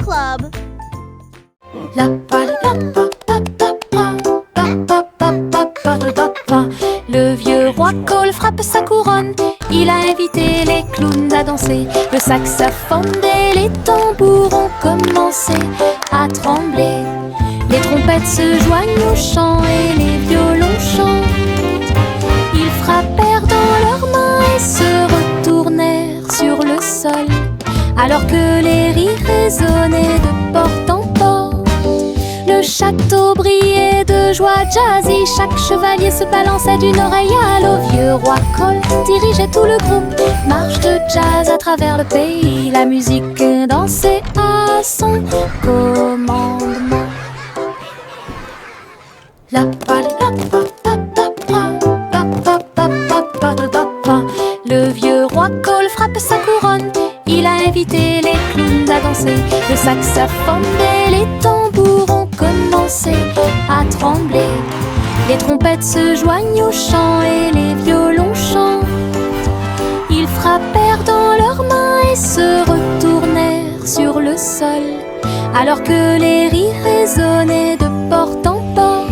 Club. Le vieux roi Cole frappe sa couronne. Il a invité les clowns à danser. Le saxophone et les tambours ont commencé à trembler. Les trompettes se joignent au chant et les violons chantent. Ils frappèrent dans leurs mains et se retournèrent sur le sol, alors que les rires résonnaient de porte en porte. Le château brillait de joie jazzy. Chaque chevalier se balançait d'une oreille à l'autre. Vieux roi Cole dirigeait tout le groupe. Marche de jazz à travers le pays. La musique dansait à son commandement. Le vieux roi Cole frappe sa couronne. Il a invité les clowns à danser. Le saxophone et les tambours ont commencé à trembler. Les trompettes se joignent au chant et les violons chantent. Ils frappèrent dans leurs mains et se retournèrent sur le sol, alors que les rires résonnaient de porte en porte.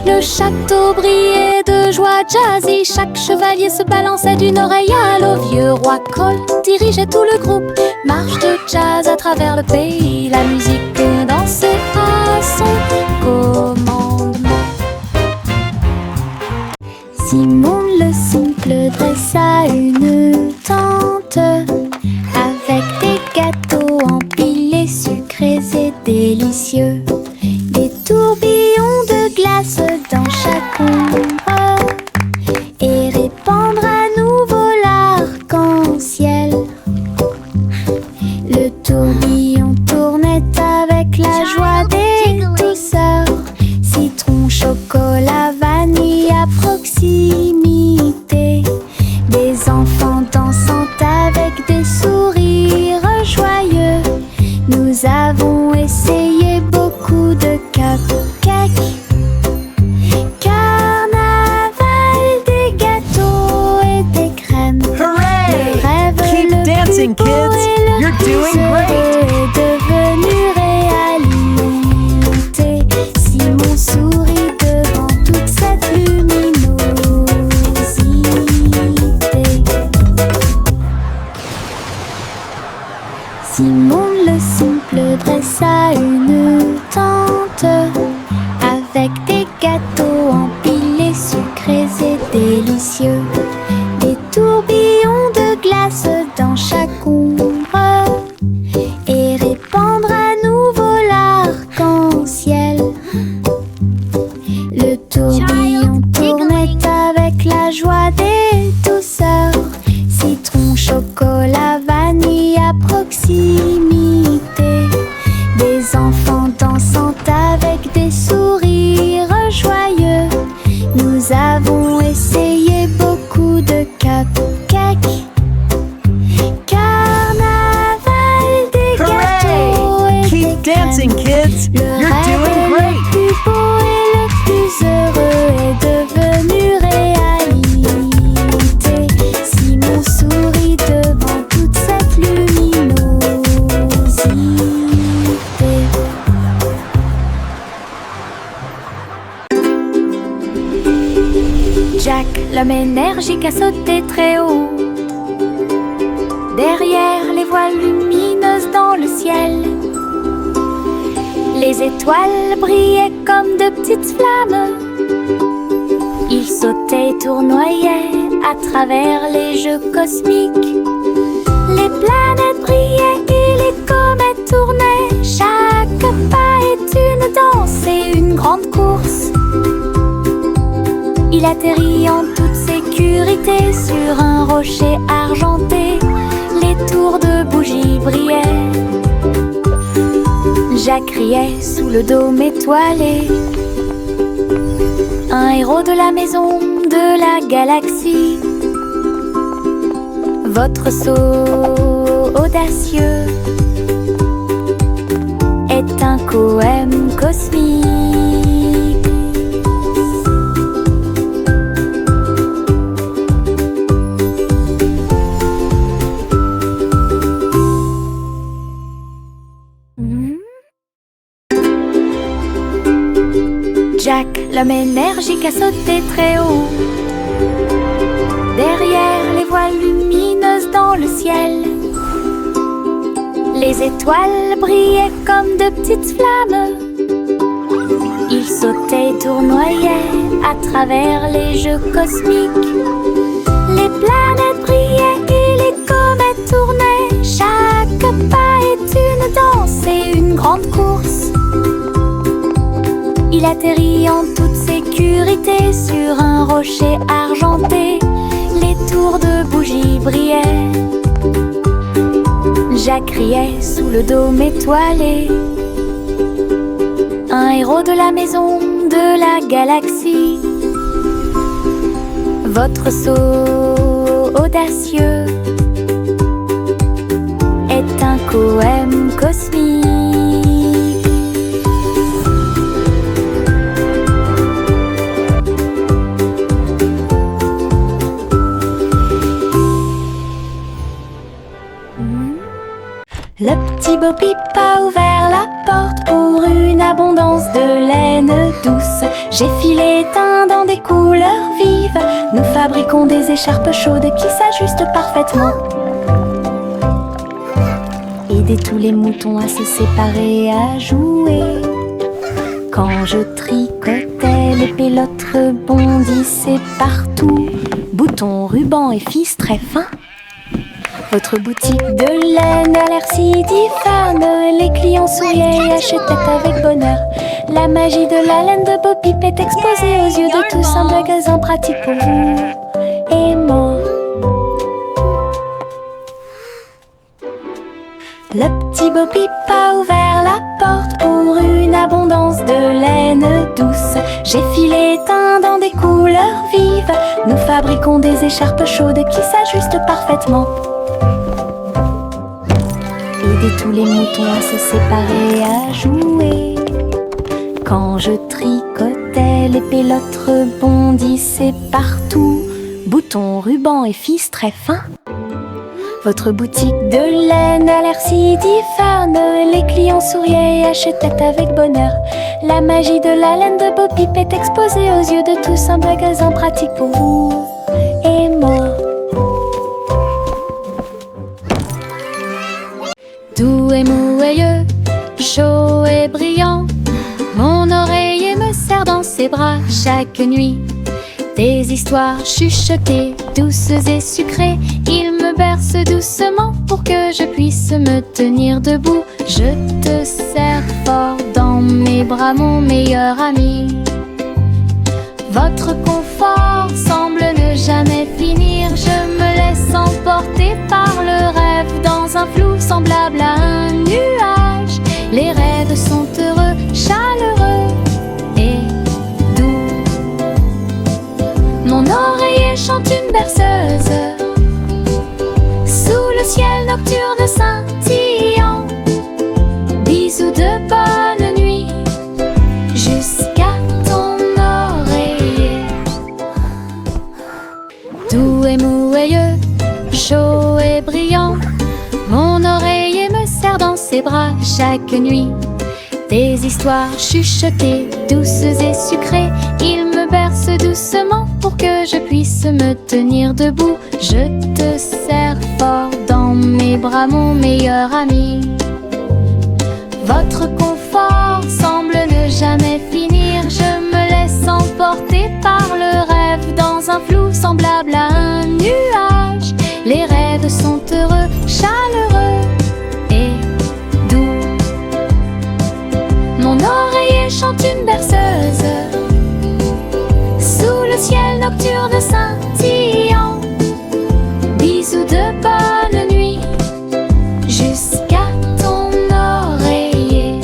Le château brillait de joie jazzy. Chaque chevalier se balançait d'une oreille à l'autre. Vieux roi Cole dirigeait tout le groupe. Marche de jazz à travers le pays. La musique dansait à son commandement. Simon le simple dressa une tente avec des gâteaux empilés, sucrés et délicieux. Des tourbillons de glace dans chaque ombre et répandre à nouveau l'arc-en-ciel. Le tourbillon tournait avec la joie des douceurs. Citron, chocolat, vanille à proximité. Des enfants dansant avec des sourires joyeux. Nous avons essayé beaucoup de cupcakes. Carnaval, des gâteaux et des crèmes. Hooray! Le rêve Keep le dancing, plus beau kids! et le You're plus doing great! heureux est devenu réalité. Simon sourit devant toute cette luminosité. Simon le simple dressa une tente avec des gâteaux empilés, sucrés et délicieux. Des tourbillons de glace dans chaque ombre et répandre à nouveau l'arc-en-ciel. Le tourbillon tournait avec la joie des douceurs. Citron, chocolat, vanille à proximité. Des enfants dansant avec des sourires joyeux. Nous avons essayé beaucoup de cupcakes. Carnaval, des gâteaux et Keep des dancing, crèmes. kids! Le You're rêve doing le great! plus beau et le plus heureux est devenu réalité. Simon sourit devant toute cette luminosité. Jack, l'homme énergique, a sauté très haut. Derrière les voiles lumineuses dans le ciel, les étoiles brillaient comme de petites flammes. Il sautait et tournoyait à travers les jeux cosmiques. Les planètes brillaient et les comètes tournaient. Chaque pas est une danse et une grande course. Il atterrit en toute sécurité sur un rocher argenté. Les tours de bougies brillaient. Jack riait sous le dôme étoilé. Un héros de la maison de la galaxie. Votre saut audacieux est un poème cosmique. L'homme énergique a sauté très haut. Derrière les voiles lumineuses dans le ciel, les étoiles brillaient comme de petites flammes. Il sautait et tournoyait à travers les jeux cosmiques. Les planètes brillaient et les comètes tournaient. Chaque pas est une danse et une grande course. Il atterrit en toute sécurité sur un rocher argenté. Les tours de bougies brillaient. Jacques riait sous le dôme étoilé. Un héros de la maison de la galaxie. Votre saut audacieux est un poème cosmique. Le petit Bo Peep a ouvert la porte pour une abondance de laine douce. J'ai filé teint dans des couleurs vives. Nous fabriquons des écharpes chaudes qui s'ajustent parfaitement. Aidez tous les moutons à se séparer et à jouer. Quand je tricotais, les pélotes rebondissaient partout. Boutons, rubans et fils très fins. Votre boutique de laine a l'air si difforme. Les clients souriaient et achetaient avec bonheur. La magie de la laine de Bo Peep est exposée aux yeux de tous. Un magasin pratique pour vous et moi. Le petit Bo Peep a ouvert la porte pour une abondance de laine douce. J'ai filé teint dans des couleurs vives. Nous fabriquons des écharpes chaudes qui s'ajustent parfaitement. Aidez tous les moutons à se séparer et à jouer. Quand je tricotais, les pélotes rebondissaient partout. Boutons, rubans et fils très fins. Votre boutique de laine a l'air si difforme. Les clients souriaient et achetaient avec bonheur. La magie de la laine de Bo Peep est exposée aux yeux de tous. Un magasin pratique pour vous et moi. Doux et mouilleux, chaud et brillant, mon oreiller me serre dans ses bras chaque nuit. Des histoires chuchotées, douces et sucrées, il me berce doucement pour que je puisse me tenir debout. Je te serre fort dans mes bras, mon meilleur ami. Votre confort semble ne jamais finir. Je me laisse emporter par le rêve dans un flou semblable à un nuage. Les rêves sont heureux, chaleureux et doux. Mon oreiller chante une berceuse sous le ciel nocturne scintillant. Bisous de bonne nuit jusqu'à ton oreiller. Doux et mouilleux, chaud et brillant, mon oreiller me serre dans ses bras chaque nuit. Des histoires chuchotées, douces et sucrées, il me berce doucement pour que je puisse me tenir debout. Je te serre fort dans mes bras, mon meilleur ami. Votre confort semble ne jamais finir. Je me laisse emporter par le rêve dans un flou semblable à un nuage. Les rêves sont heureux, chaleureux et doux. Mon oreiller chante une berceuse sous le ciel nocturne scintillant. Bisous de bonne nuit jusqu'à ton oreiller.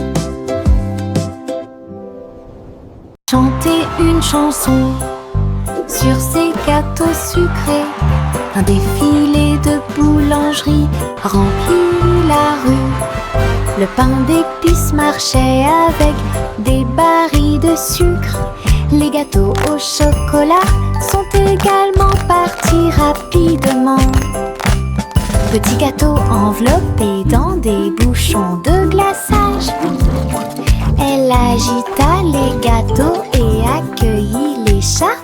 Chanter une chanson sur ces gâteaux sucrés. Un défilé de boulangerie remplit la rue. Le pain d'épices marchait avec des barils de sucre. Les gâteaux au chocolat sont également partis rapidement. Petits gâteaux enveloppés dans des bouchons de glaçage. Elle agita les gâteaux et accueillit les chats.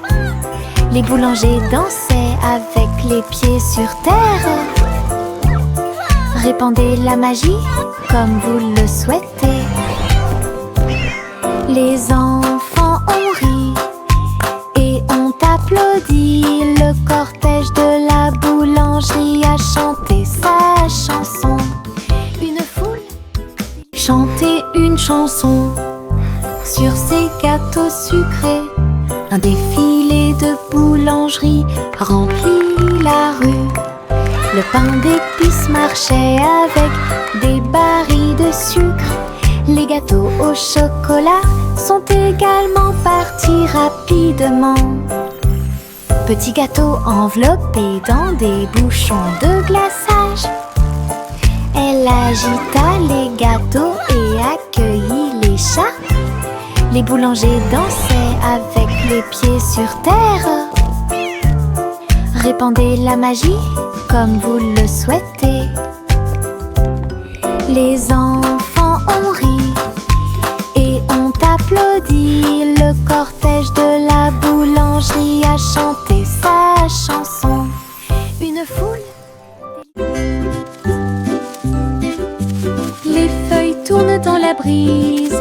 Les boulangers dansaient avec les pieds sur terre. Répandez la magie comme vous le souhaitez. Les enfants ont ri et ont applaudi. Le cortège de la boulangerie a chanté sa chanson. Une foule chantait une chanson sur ces gâteaux sucrés. Un défilé de boulangerie remplit la rue. Le pain d'épices marchait avec des barils de sucre. Les gâteaux au chocolat sont également partis rapidement. Petits gâteaux enveloppés dans des bouchons de glaçage. Elle agita les gâteaux et accueillit les chats. Les boulangers dansaient avec les pieds sur terre. Répandez la magie comme vous le souhaitez. Les enfants ont ri et ont applaudi. Le cortège de la boulangerie a chanté sa chanson. Une foule. Les feuilles tournent dans la brise,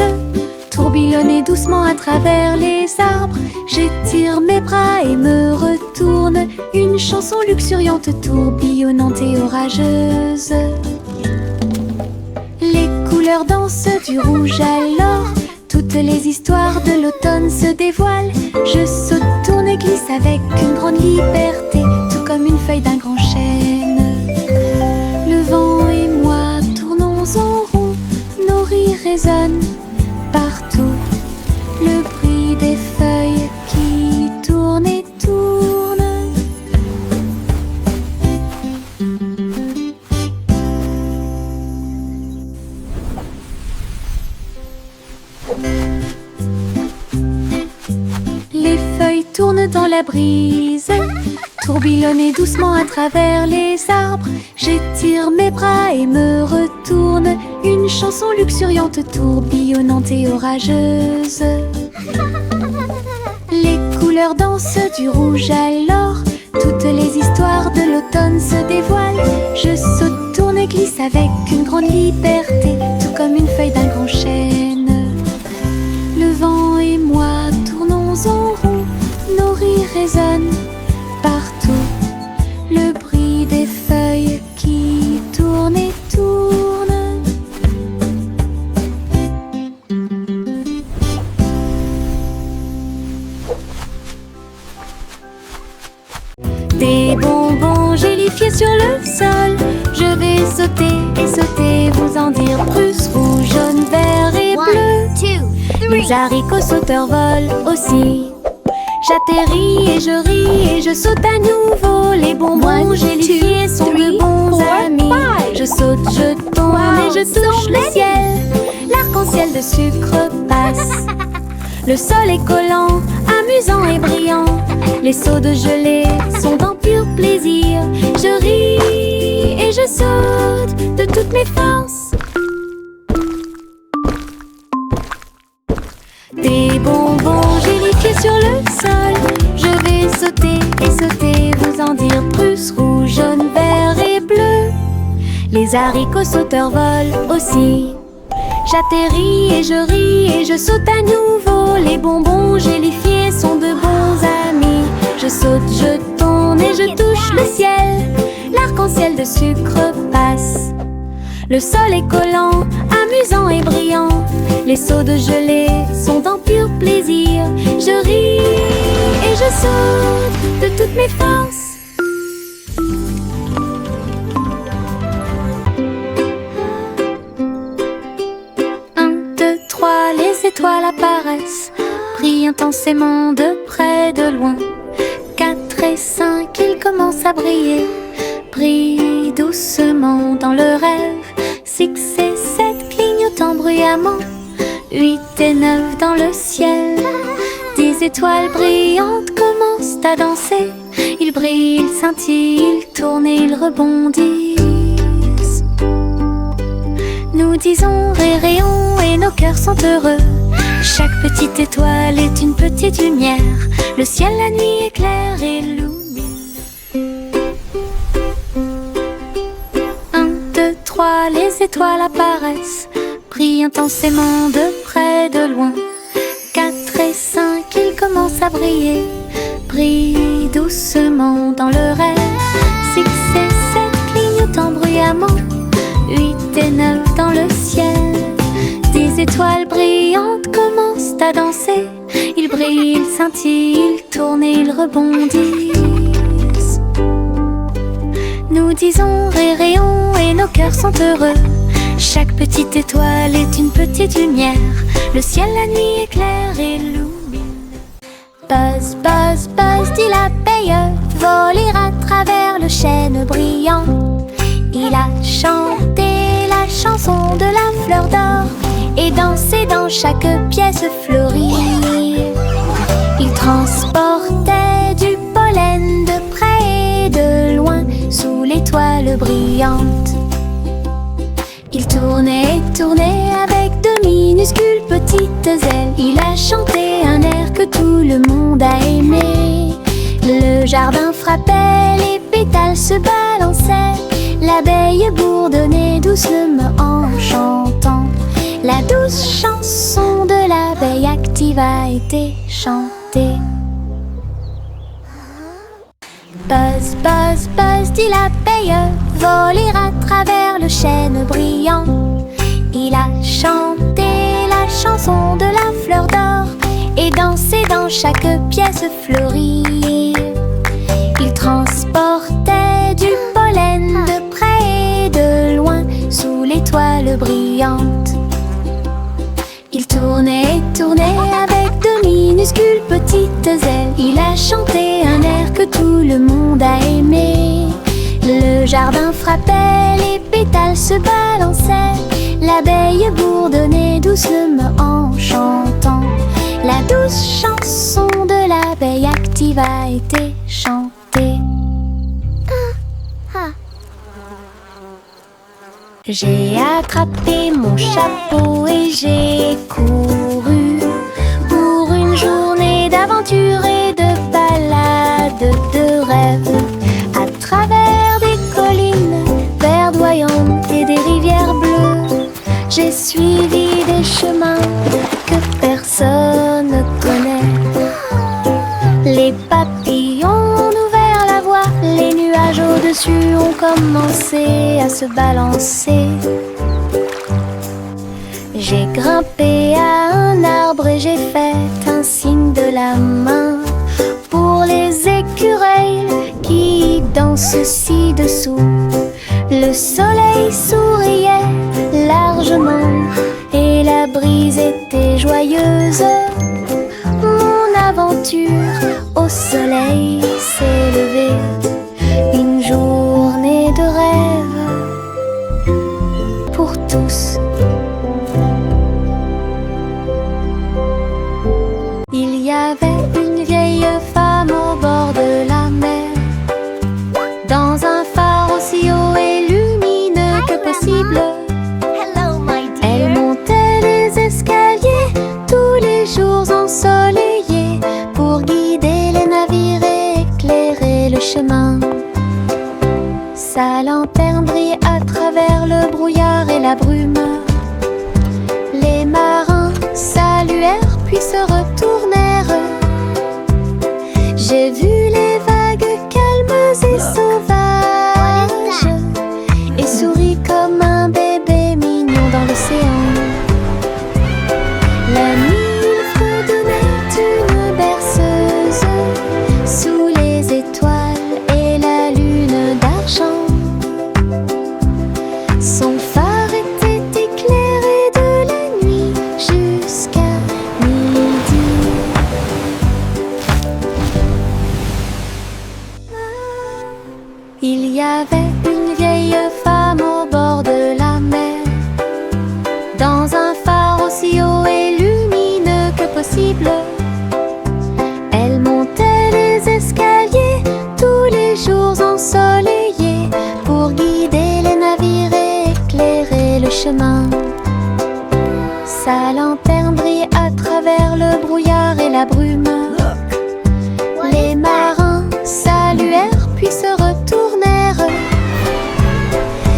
tourbillonnez doucement à travers les arbres. J'étire mes bras et me retourne. Une chanson luxuriante, tourbillonnante et orageuse. Les couleurs dansent du rouge à l'or. Toutes les histoires de l'automne se dévoilent. Je saute, tourne et glisse avec une grande liberté, tout comme une feuille d'un grand chêne. Le vent et moi tournons en rond, nos rires résonnent partout. Le bruit des feuilles qui tournent et tournent. Les feuilles tournent dans la brise, tourbillonnez doucement à travers les arbres. J'étire mes bras et me retourne. Une chanson luxuriante, tourbillonnante et orageuse. Les couleurs dansent du rouge à l'or. Toutes les histoires de l'automne se dévoilent. Je saute, tourne et glisse avec une grande liberté, tout comme une feuille d'un grand chêne. Le vent et moi tournons en rond, nos rires résonnent partout. Le bruit des feuilles qui tournent et tournent. Des bonbons gélifiés sur le sol. Je vais sauter et sauter, vous en dire plus. Rouge, jaune, vert et bleu. Les haricots sauteurs volent aussi. J'atterris et je ris et je saute à nouveau. Les bonbons gélifiés sont de bons amis. Je saute, je tombe et je touche le ciel. L'arc-en-ciel de sucre passe. Le sol est collant, amusant et brillant. Les seaux de gelée sont en pur plaisir. Je ris et je saute de toutes mes forces. Des bonbons gélifiés sur le sol. Je vais sauter et sauter, vous en dire plus. Rouge, jaune, vert et bleu. Les haricots sauteurs volent aussi. J'atterris et je ris et je saute à nouveau. Les bonbons gélifiés sont de bons amis. Je saute, je tourne et je touche le ciel. L'arc-en-ciel de sucre passe. Le sol est collant, amusant et brillant. Les seaux de gelée sont en pur plaisir. Je ris et je saute de toutes mes forces. Les étoiles apparaissent, brillent intensément de près, de loin. 4 et 5, ils commencent à briller, brillent doucement dans le rêve. 6 et 7 clignotant bruyamment, 8 et 9 dans le ciel. 10 étoiles brillantes commencent à danser. Ils brillent, ils scintillent, ils tournent et ils rebondissent. Nous disons réréons et nos nos cœurs sont heureux. Chaque petite étoile est une petite lumière. Le ciel la nuit éclaire et illumine. 1, 2, 3, les étoiles apparaissent, brillent intensément de près, de loin. 4 et 5, ils commencent à briller, brillent doucement dans le rêve. 6 et 7, clignotant bruyamment. 8 et 9 dans le ciel. 10 étoiles brillantes commencent à danser. Ils brillent, ils scintillent, ils tournent et ils rebondissent. Nous disons rayons et nos cœurs sont heureux. Chaque petite étoile est une petite lumière. Le ciel la nuit éclaire et illumine. Buzz, buzz, buzz, dit l'abeille, voler à travers le chêne brillant. Il a chanté la chanson de la fleur d'or et dansé dans chaque pièce fleurie. Il transportait du pollen de près et de loin sous l'étoile brillante. Il tournait et tournait avec de minuscules petites ailes. Il a chanté un air que tout le monde a aimé. Le jardin frappait, les pétales se balançaient. L'abeille bourdonnait doucement en chantant. La douce chanson de l'abeille active a été chantée. Buzz, buzz, buzz, dit l'abeille, voler à travers le chêne brillant. Il a chanté la chanson de la fleur d'or et dansé dans chaque pièce fleurie. Il transportait du pollen de près et de loin sous l'étoile brillante. Il tournait et tournait avec de minuscules petites ailes. Il a chanté un air que tout le monde a aimé. Le jardin frappait, les pétales se balançaient. L'abeille bourdonnait doucement en chantant. La douce chanson de l'abeille active a été chantée. J'ai attrapé mon chapeau et j'ai couru pour une journée d'aventure et de balade, de rêve, à travers des collines verdoyantes et des rivières bleues. J'ai suivi des chemins que personne ne connaît. Les papillons ont ouvert la voie, les nuages au-dessus ont commencé à se balancer. J'ai grimpé à un arbre et j'ai fait un signe de la main pour les écureuils qui dansent ci-dessous. Le soleil souriait largement et la brise était joyeuse. Mon aventure au soleil s'est levée, une journée de rêve pour tous. Il y avait une vieille femme au bord de la mer, dans un phare aussi haut et lumineux que possible. Elle montait les escaliers tous les jours ensoleillés pour guider les navires et éclairer le chemin. Sa lanterne brillait à travers le brouillard et la brume. Les marins saluèrent puis se retournèrent. J'ai vu les vagues calmes et sauvages et souris comme un bébé mignon dans l'océan. La nuit il fredonnait une berceuse sous les étoiles et la lune d'argent. Son phare était éclairé de la nuit jusqu'à midi. Il y avait une vieille femme au bord de la mer, dans un phare aussi haut et lumineux que possible. Elle montait les escaliers tous les jours ensoleillés pour guider les navires et éclairer le chemin. Sa la brume. Les marins saluèrent puis se retournèrent.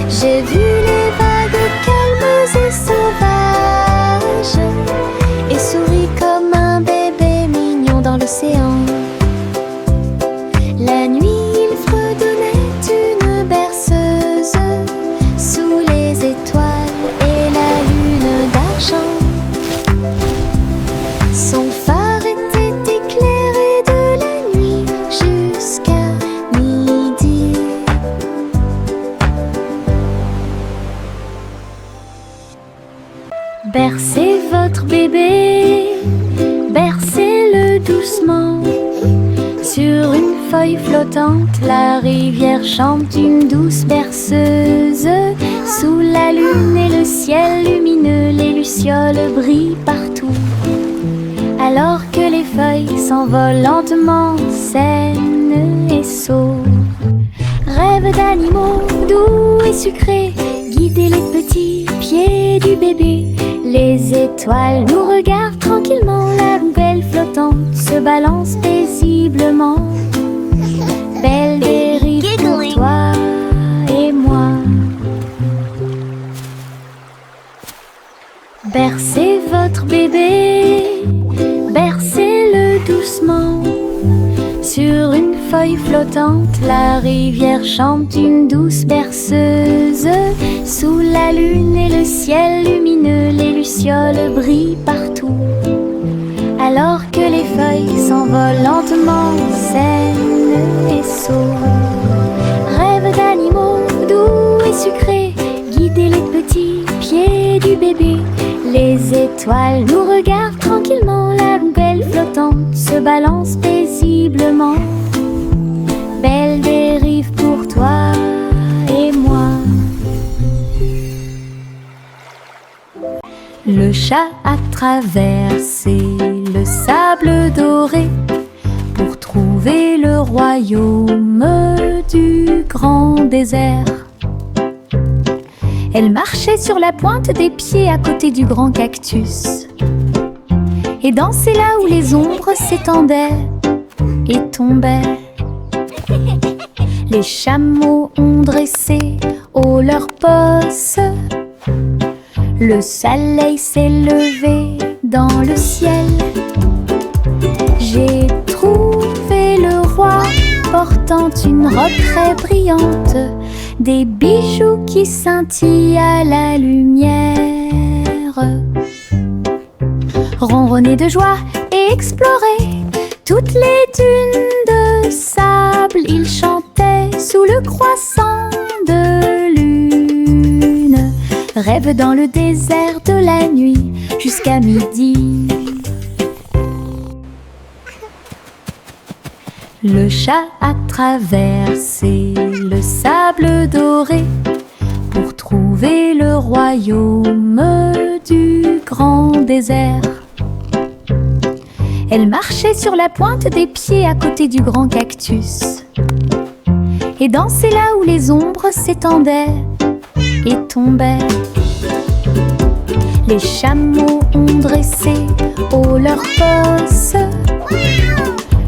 J'ai vu les vagues calmes et sauvages et souris comme un bébé mignon dans l'océan. La nuit, il fredonnait une berceuse sous les étoiles et la lune d'argent. Son phare était éclairé de la nuit jusqu'à midi. Bercez votre bébé, bercez-le doucement. Sur une feuille flottante, la rivière chante une douce berceuse. Sous la lune et le ciel lumineux, les lucioles brillent partout. Alors que les feuilles s'envolent lentement, saines et sauves. Rêve d'animaux doux et sucrés, guider les petits pieds du bébé. Les étoiles nous regardent tranquillement, la poubelle flottante se balance paisiblement. Belle dérive pour toi et moi. Bercez votre bébé, bercez-le doucement. Sur une feuille flottante, la rivière chante une douce berceuse. Sous la lune et le ciel lumineux, les lucioles brillent partout. Alors que les feuilles s'envolent lentement, saines et sauves. Rêve d'animaux doux et sucrés, guider les petits pieds du bébé. Les étoiles nous regardent tranquillement, la poubelle flottante se balance paisiblement. Belle dérive pour toi et moi. Le chat a traversé le sable doré pour trouver le royaume du grand désert. Elle marchait sur la pointe des pieds à côté du grand cactus et dansait là où les ombres s'étendaient et tombaient. Les chameaux ont dressé haut leurs posses. Le soleil s'est levé dans le ciel. J'ai trouvé le roi portant une robe très brillante, des bijoux qui scintillent à la lumière. Ronronner de joie et explorer toutes les dunes de sable, il chantait sous le croissant de lune. Rêve dans le désert de la nuit jusqu'à midi. Le chat a traversé le sable doré pour trouver le royaume du grand désert. Elle marchait sur la pointe des pieds à côté du grand cactus et dansait là où les ombres s'étendaient et tombaient. Les chameaux ont dressé haut leurs posses.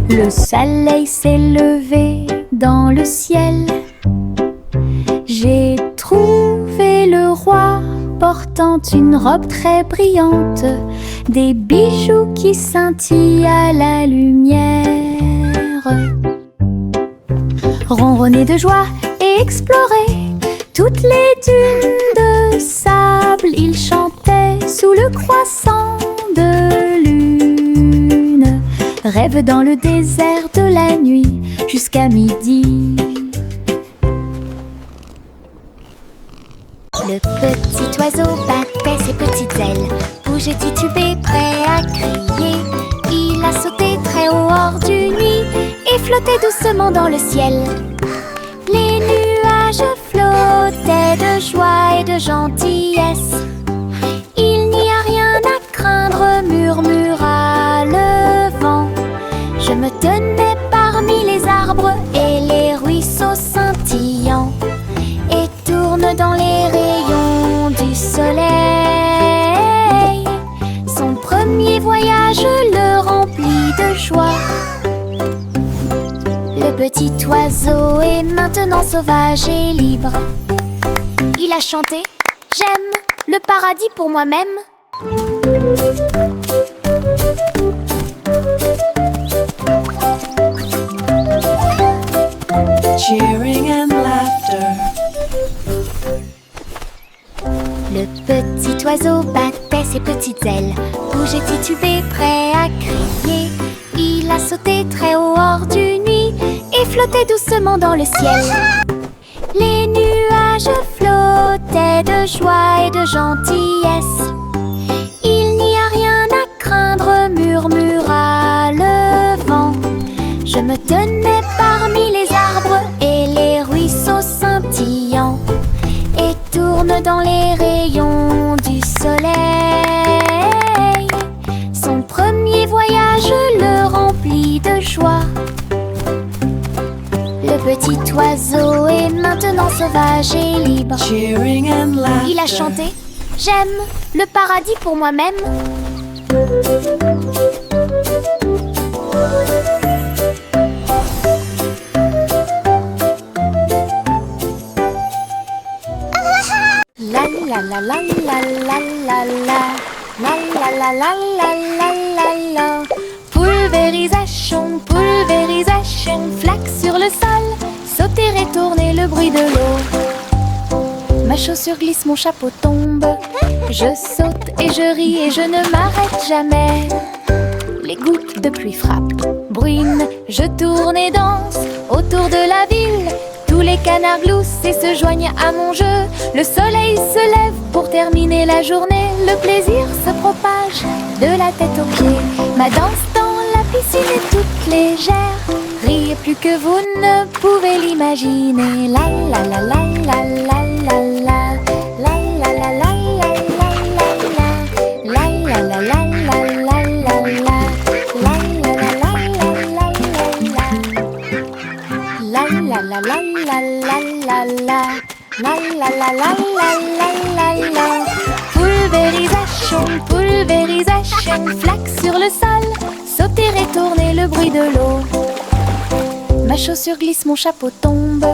Le soleil s'est levé dans le ciel. J'ai trouvé le roi portant une robe très brillante, des bijoux qui scintillent à la lumière. Ronronner de joie et explorer toutes les dunes de sable, il chantait sous le croissant de lune. Rêve dans le désert de la nuit jusqu'à midi. Le petit oiseau battait ses petites ailes, bougeait titubé, prêt à crier. Il a sauté très haut hors du nid et flottait doucement dans le ciel. Les nuages flottaient de joie et de gentillesse. Il n'y a rien à craindre, murmura le vent. Je me tenais parmi les arbres et les ruisseaux scintillants, et tourne dans les rayons du soleil. Son premier voyage le remplit petit oiseau est maintenant sauvage et libre. Il a chanté « J'aime le paradis pour moi-même ». Cheering and laughter. Le petit oiseau battait ses petites ailes, bougeait titubé, prêt à crier. Il a sauté très haut hors du nuit et flottait doucement dans le ciel. Les nuages flottaient de joie et de gentillesse. Il n'y a rien à craindre, murmura le vent. Je me tenais parmi les arbres et les ruisseaux scintillants et tourne dans les rayons du soleil. Son premier voyage le remplit de joie. Le petit oiseau est maintenant sauvage et libre. Cheering and laughter. Il a chanté « J'aime le paradis pour moi-même ». La la la la la la la la la la la la la la la la. Pulvérisation, pulvérisation, flaque sur le sol, sauter et tourner le bruit de l'eau. Ma chaussure glisse, mon chapeau tombe. Je saute et je ris et je ne m'arrête jamais. Les gouttes de pluie frappent, bruine, je tourne et danse autour de la ville. Tous les canards gloussent et se joignent à mon jeu. Le soleil se lève pour terminer la journée. Le plaisir se propage de la tête aux pieds. Ma danse dans la piscine est toute légère. Riez plus que vous ne pouvez l'imaginer. La la la la la la la la. La la la la la la la la. La la la la la la la la. La la la la la la la. La la la la la la la la. La la la la la la la la. Pulvérisation, pulvérisation, flaque sur le sol, sauter et tourner le bruit de l'eau. Ma chaussure glisse, mon chapeau tombe.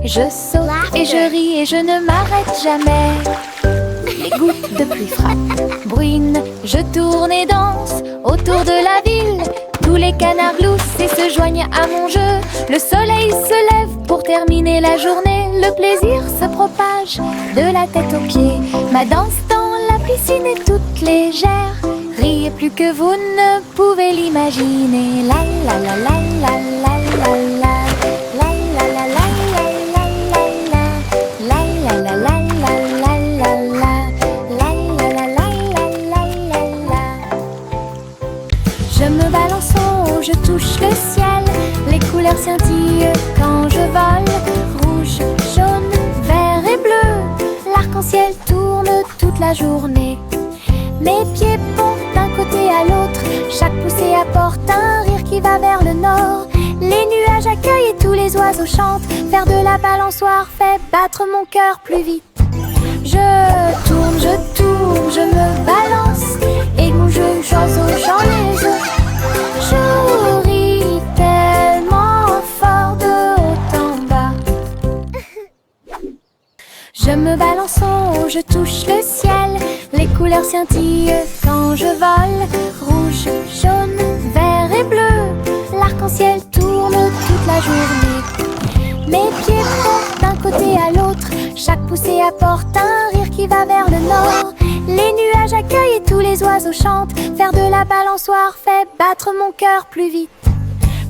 Je saute et je ris et je ne m'arrête jamais. Les gouttes de pluie frappent, bruine, je tourne et danse autour de la ville. Tous les canards gloussent et se joignent à mon jeu. Le soleil se lève pour terminer la journée. Le plaisir se propage de la tête aux pieds. Ma danse dans la piscine est toute légère. Riez plus que vous ne pouvez l'imaginer. La la la la la la la la. La la la la la la la la. La la la la la la la la. La la la la la la la la. Je me balance en haut, je touche le ciel. Les couleurs scintillent quand je vole. Rouge, jaune, vert et bleu. L'arc-en-ciel tourne toute la journée. Mes pieds pompent d'un côté à l'autre. Chaque poussée apporte un rire qui va vers le nord. Les nuages accueillent et tous les oiseaux chantent. Faire de la balançoire fait battre mon cœur plus vite. Je tourne, je me balance. Et mon jeu oiseau, j'en ai je. Je ris tellement fort de haut en bas. Je me balance en haut, je touche le ciel. Les couleurs scintillent quand je vole. Rouge, jaune, vert et bleu. L'arc-en-ciel tourne toute la journée. Mes pieds portent d'un côté à l'autre. Chaque poussée apporte un rire qui va vers le nord. Les nuages accueillent et tous les oiseaux chantent. Faire de la balançoire fait battre mon cœur plus vite.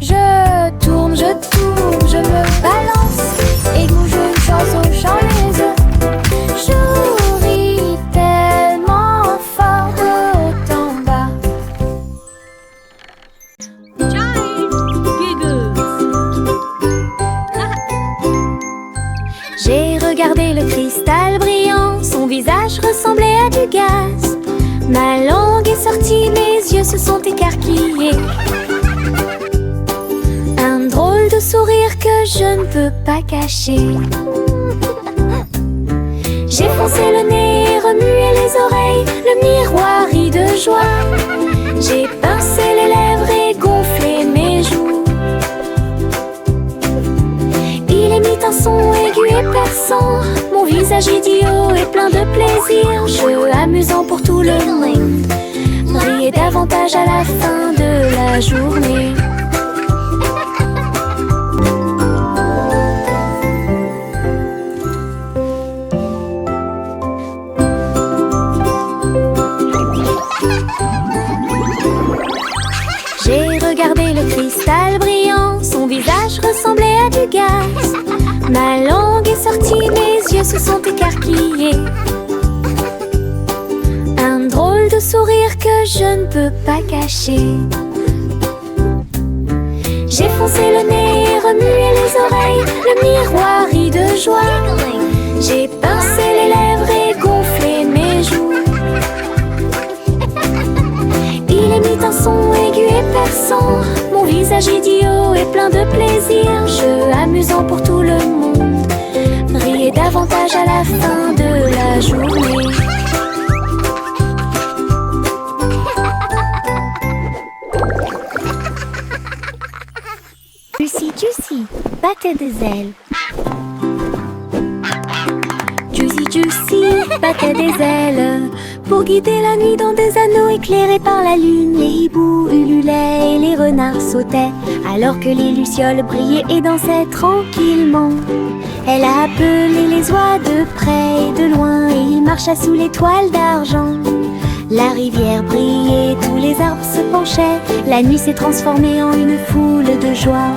Je tourne, je me balance. Et bouge oiseau, j'en les œufs. Je ris tellement fort de haut en bas. J'ai regardé le cristal brillant. Son visage ressemblait à du gaz. Ma langue est sortie, mes yeux se sont écarquillés. Un drôle de sourire que je ne peux pas cacher. J'ai foncé le nez, remué les oreilles. Le miroir rit de joie. J'ai pincé les lèvres et gonflé mes joues. un son aigu et perçant. Mon visage idiot est plein de plaisir. Jeu amusant pour tout le monde. Briller davantage à la fin de la journée. J'ai regardé le cristal brillant, son visage ressemblait à du gaz. Ma langue est sortie, mes yeux se sont écarquillés. Un drôle de sourire que je ne peux pas cacher. J'ai foncé le nez et remué les oreilles, le miroir rit de joie. J'ai pincé les lèvres et gonflé mes joues. Il émit un son aigu et perçant. Mon visage idiot est plein de plaisir. Jeu amusant pour tout le monde. Briller davantage à la fin de la journée. Juicy Juicy battait des ailes. Juicy Juicy battait des ailes pour guider la nuit dans des anneaux éclairés par la lune. Les hiboux ululaient et les renards sautaient alors que les lucioles brillaient et dansaient tranquillement. Elle a appelé les oies de près et de loin et il marcha sous les toiles d'argent. La rivière brillait, tous les arbres se penchaient. La nuit s'est transformée en une foule de joie.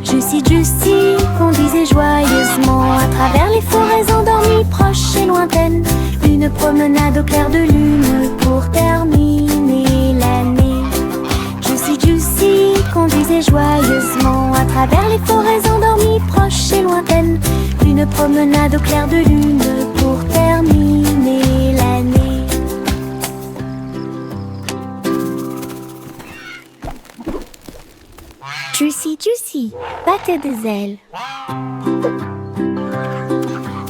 Juicy Juicy conduisait joyeusement à travers les forêts endormies, proches et lointaines. Une promenade au clair de lune pour terminer l'année. Juicy Juicy conduisait joyeusement à travers les forêts endormies, proches et lointaines. Une promenade au clair de lune pour terminer l'année. Juicy Juicy battait des ailes.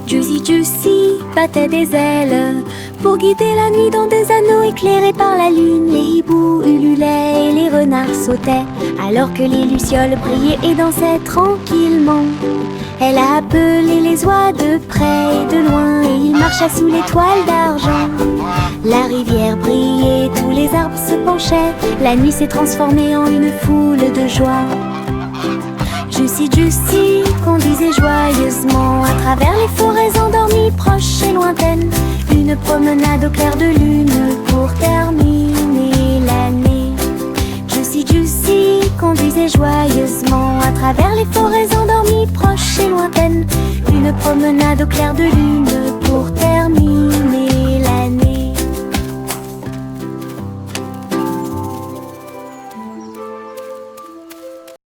Juicy Juicy battait des ailes pour guider la nuit dans des anneaux éclairés par la lune. Les hiboux ululaient et les renards sautaient alors que les lucioles brillaient et dansaient tranquillement. Elle a appelé les oies de près et de loin et il marcha sous les toiles d'argent. La rivière brillait, tous les arbres se penchaient. La nuit s'est transformée en une foule de joie. Juicy Juicy conduisait joyeusement à travers les forêts endormies, proches et lointaines. Une promenade au clair de lune pour terminer l'année. Juicy Juicy conduisait joyeusement à travers les forêts endormies, proches et lointaines. Une promenade au clair de lune